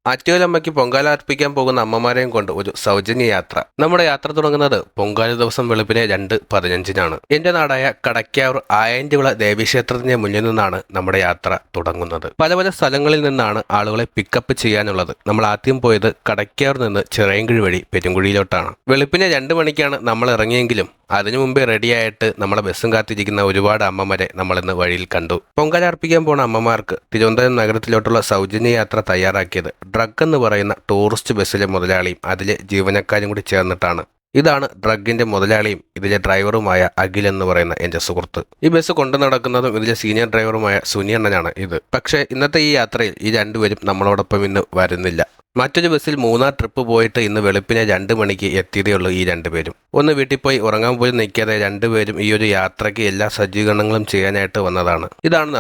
ആറ്റുകാലമ്മയ്ക്ക് പൊങ്കാല അർപ്പിക്കാൻ പോകുന്ന അമ്മമാരെയും കൊണ്ട് ഒരു സൗജന്യ യാത്ര. നമ്മുടെ യാത്ര തുടങ്ങുന്നത് പൊങ്കാല ദിവസം വെളുപ്പിനെ 2:15 എന്റെ നാടായ കടയ്ക്കാവൂർ ആയന്റിവിള ദേവീക്ഷേത്രത്തിന്റെ മുന്നിൽ നിന്നാണ് നമ്മുടെ യാത്ര തുടങ്ങുന്നത്. പല പല സ്ഥലങ്ങളിൽ നിന്നാണ് ആളുകളെ പിക്കപ്പ് ചെയ്യാനുള്ളത്. നമ്മൾ ആദ്യം പോയത് കടയ്ക്കാവൂർ നിന്ന് ചിറയൻകീഴ് വഴി പെരുങ്കുഴിയിലോട്ടാണ്. വെളുപ്പിനെ 2 മണിക്കാണ് നമ്മൾ ഇറങ്ങിയെങ്കിലും അതിനു മുമ്പേ റെഡിയായിട്ട് നമ്മളെ ബസ്സും കാത്തിരിക്കുന്ന ഒരുപാട് അമ്മമാരെ നമ്മളിന്ന് വഴിയിൽ കണ്ടു. പൊങ്കാല അർപ്പിക്കാൻ പോണ അമ്മമാർക്ക് തിരുവനന്തപുരം നഗരത്തിലോട്ടുള്ള സൗജന്യ യാത്ര തയ്യാറാക്കിയത് ഡ്രഗ് എന്ന് പറയുന്ന ടൂറിസ്റ്റ് ബസ്സിലെ മുതലാളിയും അതിലെ ജീവനക്കാരും കൂടി ചേർന്നിട്ടാണ്. ഇതാണ് ഡ്രഗിന്റെ മുതലാളിയും ഇതിലെ ഡ്രൈവറുമായ അഖിൽ എന്ന് പറയുന്ന എന്റെ സുഹൃത്ത്. ഈ ബസ് കൊണ്ടു നടക്കുന്നതും ഇതിലെ സീനിയർ ഡ്രൈവറുമായ സുനിയണ്ണനാണ് ഇത്. പക്ഷേ ഇന്നത്തെ ഈ യാത്രയിൽ ഈ രണ്ടുപേരും നമ്മളോടൊപ്പം ഇന്ന് വരുന്നില്ല. മറ്റൊരു ബസ്സിൽ 3 ട്രിപ്പ് പോയിട്ട് ഇന്ന് വെളുപ്പിനെ 2 മണിക്ക് എത്തിയതേ ഉള്ളൂ ഈ രണ്ടുപേരും. ഒന്ന് വീട്ടിൽ പോയി ഉറങ്ങാൻ പോലും നിൽക്കാതെ രണ്ടുപേരും ഈ ഒരു യാത്രയ്ക്ക് എല്ലാ സജ്ജീകരണങ്ങളും ചെയ്യാനായിട്ട് വന്നതാണ്. ഇതാണ്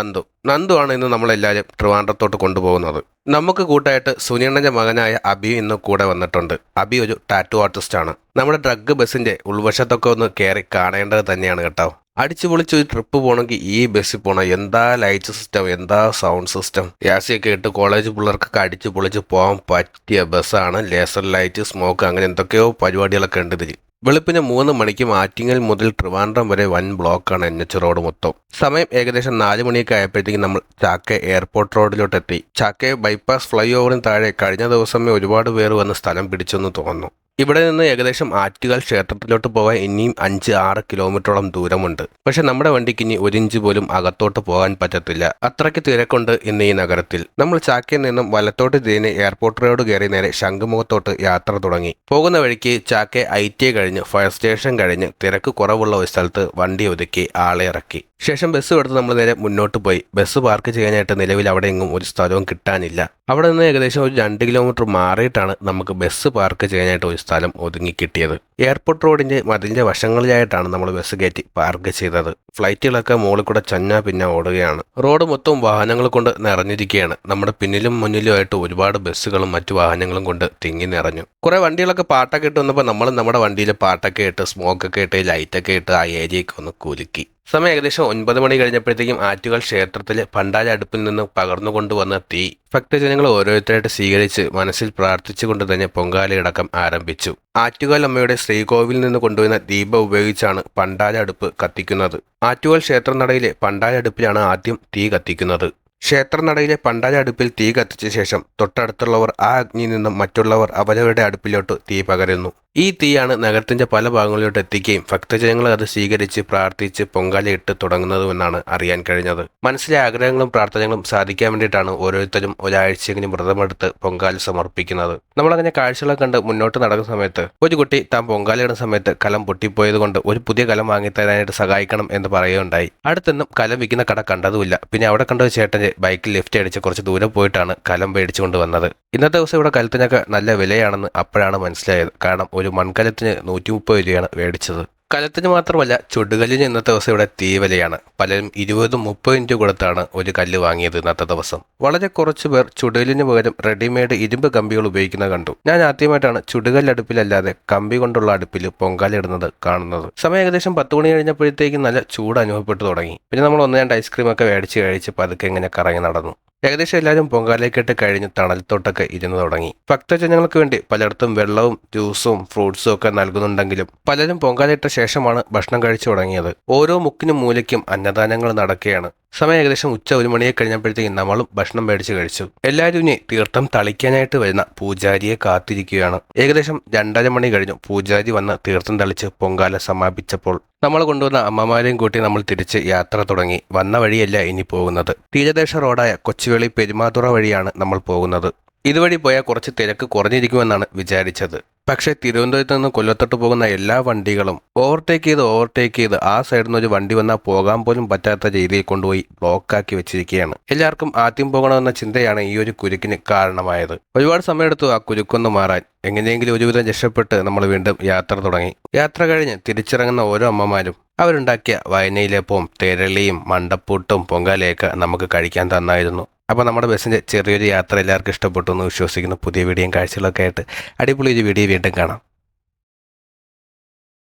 നന്ദു ആണ് ഇന്ന് നമ്മളെല്ലാവരും ട്രിവാൻഡ്രത്തോട്ട് കൊണ്ടുപോകുന്നത്. നമുക്ക് കൂട്ടായിട്ട് സുനിയണ്ണന്റെ മകനായ അബി ഇന്ന് കൂടെ വന്നിട്ടുണ്ട്. അബി ഒരു ടാറ്റു ആർട്ടിസ്റ്റ് ആണ്. നമ്മുടെ ഡ്രഗ് ബസ്സിന്റെ ഉൾവശത്തൊക്കെ ഒന്ന് കയറി കാണേണ്ടത് തന്നെയാണ് കേട്ടോ. അടിച്ചു പൊളിച്ച് ഒരു ട്രിപ്പ് പോകണമെങ്കിൽ ഈ ബസ്സിൽ പോകണം. എന്താ ലൈറ്റ് സിസ്റ്റം, എന്താ സൗണ്ട് സിസ്റ്റം, യാസിയൊക്കെ ഇട്ട് കോളേജ് പിള്ളേർക്കൊക്കെ അടിച്ചു പൊളിച്ച് പോകാൻ പറ്റിയ ബസ്സാണ്. ലേസർ ലൈറ്റ്, സ്മോക്ക്, അങ്ങനെ എന്തൊക്കെയോ പരിപാടികളൊക്കെ ഉണ്ട് ഇതിൽ. വെളുപ്പിന് 3 മണിക്ക് ആറ്റിങ്ങൽ മുതൽ ട്രിവാൻഡ്രം വരെ വൻ ബ്ലോക്കാണ് NH റോഡ് മൊത്തം. സമയം ഏകദേശം 4 മണിയൊക്കെ ആയപ്പോഴത്തേക്കും നമ്മൾ ചാക്ക എയർപോർട്ട് റോഡിലോട്ടെത്തി. ചാക്ക ബൈപ്പാസ് ഫ്ലൈ ഓവറിന് താഴെ കഴിഞ്ഞ ദിവസമേ ഒരുപാട് പേർ വന്ന് സ്ഥലം പിടിച്ചെന്ന് തോന്നുന്നു. ഇവിടെ നിന്ന് ഏകദേശം ആറ്റുകാൽ ക്ഷേത്രത്തിലോട്ട് പോകാൻ ഇനിയും 5-6 കിലോമീറ്ററോളം ദൂരമുണ്ട്. പക്ഷെ നമ്മുടെ വണ്ടിക്ക് ഇനി 1 ഇഞ്ച് പോലും അകത്തോട്ട് പോകാൻ പറ്റത്തില്ല. അത്രയ്ക്ക് തിരക്കുണ്ട് ഇന്ന് ഈ നഗരത്തിൽ. നമ്മൾ ചാക്കയിൽ നിന്നും വലത്തോട്ട് തിരിഞ്ഞ് എയർപോർട്ട് റോഡ് കയറി നേരെ ശംഖുമുഖത്തോട്ട് യാത്ര തുടങ്ങി. പോകുന്ന വഴിക്ക് ചാക്ക ITA കഴിഞ്ഞ് ഫയർ സ്റ്റേഷൻ കഴിഞ്ഞ് തിരക്ക് കുറവുള്ള ഒരു സ്ഥലത്ത് വണ്ടി ഒതുക്കി ആളെ ഇറക്കി. ശേഷം ബസ് എടുത്ത് നമ്മൾ നേരെ മുന്നോട്ട് പോയി. ബസ് പാർക്ക് ചെയ്യാനായിട്ട് നിലവിൽ അവിടെ എങ്ങും ഒരു സ്ഥലവും കിട്ടാനില്ല. അവിടെ നിന്ന് ഏകദേശം ഒരു 2 കിലോമീറ്റർ മാറിയിട്ടാണ് നമുക്ക് ബസ് പാർക്ക് ചെയ്യാനായിട്ട് ഒരു സ്ഥലം ഒതുങ്ങി കിട്ടിയത്. എയർപോർട്ട് റോഡിന്റെ മതിലിന്റെ വശങ്ങളിലായിട്ടാണ് നമ്മൾ ബസ് കയറ്റി പാർക്ക് ചെയ്തത്. ഫ്ലൈറ്റുകളൊക്കെ മുകളിൽ കൂടെ പിന്നെ ഓടുകയാണ്. റോഡ് മൊത്തം വാഹനങ്ങൾ കൊണ്ട് നിറഞ്ഞിരിക്കുകയാണ്. നമ്മുടെ പിന്നിലും മുന്നിലുമായിട്ട് ഒരുപാട് ബസ്സുകളും മറ്റു വാഹനങ്ങളും കൊണ്ട് തിങ്ങി നിറഞ്ഞു. കുറെ വണ്ടികളൊക്കെ പാട്ടൊക്കെ ഇട്ട് വന്നപ്പോൾ നമ്മൾ നമ്മുടെ വണ്ടിയിൽ പാട്ടൊക്കെ ഇട്ട് സ്മോക്കൊക്കെ ഇട്ട് ലൈറ്റൊക്കെ ഇട്ട് ആ ഏരിയയൊക്കെ ഒന്ന് കുലുക്കി. സമയം ഏകദേശം 9 മണി കഴിഞ്ഞപ്പോഴത്തേക്കും ആറ്റുകാൽ ക്ഷേത്രത്തിലെ പണ്ടാര അടുപ്പിൽ നിന്ന് പകർന്നു കൊണ്ടുവന്ന തീ ഭക്തജനങ്ങൾ ഓരോരുത്തരായിട്ട് സ്വീകരിച്ച് മനസ്സിൽ പ്രാർത്ഥിച്ചുകൊണ്ട് തന്നെ പൊങ്കാലയടക്കം ആരംഭിച്ചു. ആറ്റുകാൽ അമ്മയുടെ ശ്രീകോവിലിൽ നിന്ന് കൊണ്ടുവന്ന ദീപം ഉപയോഗിച്ചാണ് പണ്ടാര അടുപ്പ് കത്തിക്കുന്നത്. ആറ്റുകാൽ ക്ഷേത്രനടയിലെ പണ്ടാര അടുപ്പിലാണ് ആദ്യം തീ കത്തിക്കുന്നത്. ക്ഷേത്രനടയിലെ പണ്ടാര അടുപ്പിൽ തീ കത്തിച്ച ശേഷം തൊട്ടടുത്തുള്ളവർ ആ അഗ്നിയിൽ നിന്നും മറ്റുള്ളവർ അവരവരുടെ അടുപ്പിലോട്ട് തീ പകരുന്നു. ഈ തീയാണ് നഗരത്തിന്റെ പല ഭാഗങ്ങളിലോട്ട് എത്തിക്കുകയും ഭക്തജനങ്ങൾ അത് സ്വീകരിച്ച് പ്രാർത്ഥിച്ച് പൊങ്കാലയിട്ട് തുടങ്ങുന്നതുമെന്നാണ് അറിയാൻ കഴിഞ്ഞത്. മനസ്സിലെ ആഗ്രഹങ്ങളും പ്രാർത്ഥനകളും സാധിക്കാൻ വേണ്ടിയിട്ടാണ് ഓരോരുത്തരും ഒരാഴ്ചയെങ്കിലും വ്രതമെടുത്ത് പൊങ്കാല സമർപ്പിക്കുന്നത്. നമ്മളങ്ങനെ കാഴ്ചകളൊക്കെ കണ്ട് മുന്നോട്ട് നടക്കുന്ന സമയത്ത് ഒരു കുട്ടി താൻ പൊങ്കാലയിടുന്ന സമയത്ത് കലം പൊട്ടിപ്പോയത് കൊണ്ട് ഒരു പുതിയ കലം വാങ്ങിത്തരാനായിട്ട് സഹായിക്കണം എന്ന് പറയുകയുണ്ടായി. അടുത്തൊന്നും കലം വിൽക്കുന്ന കട കണ്ടതുമില്ല. പിന്നെ അവിടെ കണ്ട ഒരു ചേട്ടന് ബൈക്കിൽ ലിഫ്റ്റ് അടിച്ച് കുറച്ച് ദൂരം പോയിട്ടാണ് കലം മേടിച്ചു കൊണ്ടുവന്നത്. ഇന്നത്തെ ദിവസം ഇവിടെ കലത്തിനൊക്കെ നല്ല വിലയാണെന്ന് അപ്പോഴാണ് മനസ്സിലായത്. കാരണം ഒരു മൺകലത്തിന് 130 രൂപയാണ് മേടിച്ചത്. കലത്തിന് മാത്രമല്ല ചുടുകല്ലിന് ഇന്നത്തെ ദിവസം ഇവിടെ തീ വിലയാണ്. പലരും 20-30 രൂപ കൊടുത്താണ് ഒരു കല്ല് വാങ്ങിയത് ഇന്നത്തെ ദിവസം. വളരെ കുറച്ച് പേർ ചുടുകല്ലിന് പകരം റെഡിമെയ്ഡ് ഇരുമ്പ് കമ്പികൾ ഉപയോഗിക്കുന്നത് കണ്ടു. ഞാൻ ആദ്യമായിട്ടാണ് ചുടുകല്ല് അടുപ്പിലല്ലാതെ കമ്പി കൊണ്ടുള്ള അടുപ്പിൽ പൊങ്കാല ഇടുന്നത് കാണുന്നത്. സമയം ഏകദേശം 10 മണി കഴിഞ്ഞപ്പോഴത്തേക്കും നല്ല ചൂട് അനുഭവപ്പെട്ടു തുടങ്ങി. പിന്നെ നമ്മൾ 1-2 ഐസ്ക്രീമൊക്കെ മേടിച്ച് കഴിച്ച് പതുക്കെ ഇങ്ങനെ കറങ്ങി നടന്നു. ഏകദേശം എല്ലാവരും പൊങ്കാലയ്ക്കിട്ട് കഴിഞ്ഞ് തണലത്തോട്ടൊക്കെ ഇരുന്ന് തുടങ്ങി. ഭക്തജനങ്ങൾക്ക് വേണ്ടി പലയിടത്തും വെള്ളവും ജ്യൂസും ഫ്രൂട്ട്സും ഒക്കെ നൽകുന്നുണ്ടെങ്കിലും പലരും പൊങ്കാലയിട്ട ശേഷമാണ് ഭക്ഷണം കഴിച്ചു തുടങ്ങിയത്. ഓരോ മുക്കിനും മൂലയ്ക്കും അന്നദാനങ്ങൾ നടക്കുകയാണ്. സമയം ഏകദേശം ഉച്ച 1 മണിയെ കഴിഞ്ഞപ്പോഴത്തേക്കും നമ്മളും ഭക്ഷണം മേടിച്ച് കഴിച്ചു. എല്ലാവരും ഇനി തീർത്ഥം തളിക്കാനായിട്ട് വരുന്ന പൂജാരിയെ കാത്തിരിക്കുകയാണ്. ഏകദേശം 2:30 മണി കഴിഞ്ഞു. പൂജാരി വന്ന് തീർത്ഥം തളിച്ച് പൊങ്കാല സമാപിച്ചപ്പോൾ നമ്മൾ കൊണ്ടുവന്ന അമ്മമാരെയും കൂട്ടി നമ്മൾ തിരിച്ച് യാത്ര തുടങ്ങി. വന്ന വഴിയല്ല ഇനി പോകുന്നത്. തീരദേശ റോഡായ കൊച്ചുവേളി പെരുമാതുറ വഴിയാണ് നമ്മൾ പോകുന്നത്. ഇതുവഴി പോയാൽ കുറച്ച് തിരക്ക് കുറഞ്ഞിരിക്കുമെന്നാണ് വിചാരിച്ചത്. പക്ഷേ തിരുവനന്തപുരത്ത് നിന്ന് കൊല്ലത്തോട്ട് പോകുന്ന എല്ലാ വണ്ടികളും ഓവർടേക്ക് ചെയ്ത് ആ സൈഡിൽ നിന്ന് ഒരു വണ്ടി വന്നാൽ പോകാൻ പോലും പറ്റാത്ത രീതിയിൽ കൊണ്ടുപോയി ബ്ലോക്കാക്കി വെച്ചിരിക്കുകയാണ്. എല്ലാവർക്കും ആദ്യം പോകണമെന്ന ചിന്തയാണ് ഈ ഒരു കുരുക്കിന് കാരണമായത്. ഒരുപാട് സമയമെടുത്തു ആ കുരുക്കൊന്ന് മാറാൻ. എങ്ങനെയെങ്കിലും ഒരുവിധം രക്ഷപ്പെട്ട് നമ്മൾ വീണ്ടും യാത്ര തുടങ്ങി. യാത്ര കഴിഞ്ഞ് തിരിച്ചിറങ്ങുന്ന ഓരോ അമ്മമാരും അവരുണ്ടാക്കിയ വയനയിലപ്പവും തെരളിയും മണ്ടപ്പൂട്ടും പൊങ്കാലയൊക്കെ നമുക്ക് കഴിക്കാൻ തന്നായിരുന്നു. അപ്പോൾ നമ്മുടെ ബസ്സിൻ്റെ ചെറിയൊരു യാത്ര എല്ലാവർക്കും ഇഷ്ടപ്പെട്ടു എന്ന് വിശ്വസിക്കുന്നു. പുതിയ വീഡിയോയും കാഴ്ചകളൊക്കെ ആയിട്ട് അടിപൊളി ഒരു വീഡിയോ വീണ്ടും കാണാം.